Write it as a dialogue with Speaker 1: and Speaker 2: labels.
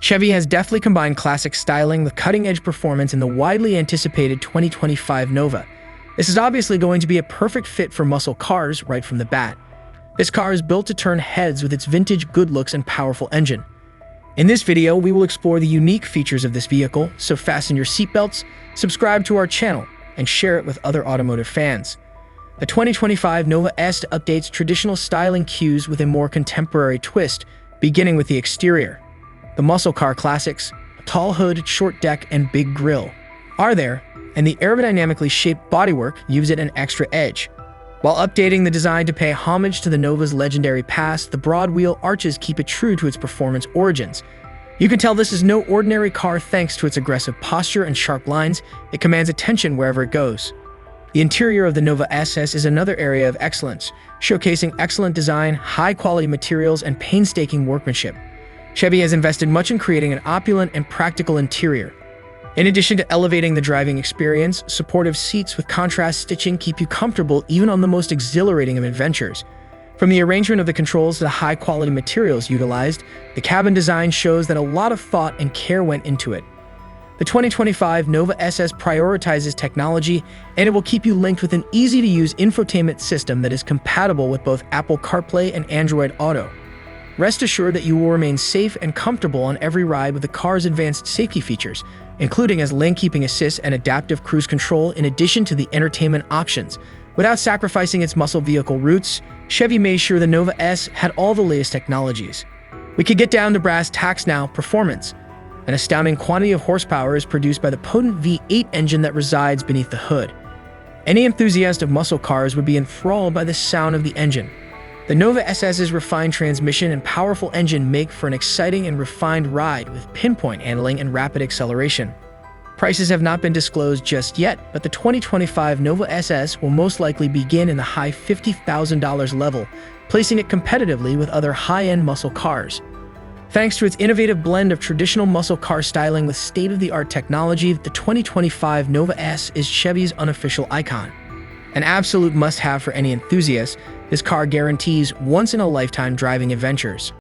Speaker 1: Chevy has deftly combined classic styling with cutting-edge performance in the widely anticipated 2025 Nova. This is obviously going to be a perfect fit for muscle cars right from the bat. This car is built to turn heads with its vintage good looks and powerful engine. In this video, we will explore the unique features of this vehicle, so fasten your seatbelts, subscribe to our channel, and share it with other automotive fans. The 2025 Nova S updates traditional styling cues with a more contemporary twist, beginning with the exterior. The muscle car classics, a tall hood, short deck, and big grille, are there, and the aerodynamically shaped bodywork gives it an extra edge. While updating the design to pay homage to the Nova's legendary past, the broad wheel arches keep it true to its performance origins. You can tell this is no ordinary car thanks to its aggressive posture and sharp lines. It commands attention wherever it goes. The interior of the Nova SS is another area of excellence, showcasing excellent design, high-quality materials, and painstaking workmanship. Chevy has invested much in creating an opulent and practical interior. In addition to elevating the driving experience, supportive seats with contrast stitching keep you comfortable even on the most exhilarating of adventures. From the arrangement of the controls to the high-quality materials utilized, the cabin design shows that a lot of thought and care went into it. The 2025 Nova SS prioritizes technology, and it will keep you linked with an easy-to-use infotainment system that is compatible with both Apple CarPlay and Android Auto. Rest assured that you will remain safe and comfortable on every ride with the car's advanced safety features, including as lane keeping assist and adaptive cruise control in addition to the entertainment options. Without sacrificing its muscle vehicle roots, Chevy made sure the Nova S had all the latest technologies. We could get down to brass tacks now. Performance. An astounding quantity of horsepower is produced by the potent V8 engine that resides beneath the hood. Any enthusiast of muscle cars would be enthralled by the sound of the engine. The Nova SS's refined transmission and powerful engine make for an exciting and refined ride with pinpoint handling and rapid acceleration. Prices have not been disclosed just yet, but the 2025 Nova SS will most likely begin in the high $50,000 level, placing it competitively with other high-end muscle cars. Thanks to its innovative blend of traditional muscle car styling with state-of-the-art technology, the 2025 Nova S is Chevy's unofficial icon. An absolute must-have for any enthusiast, this car guarantees once-in-a-lifetime driving adventures.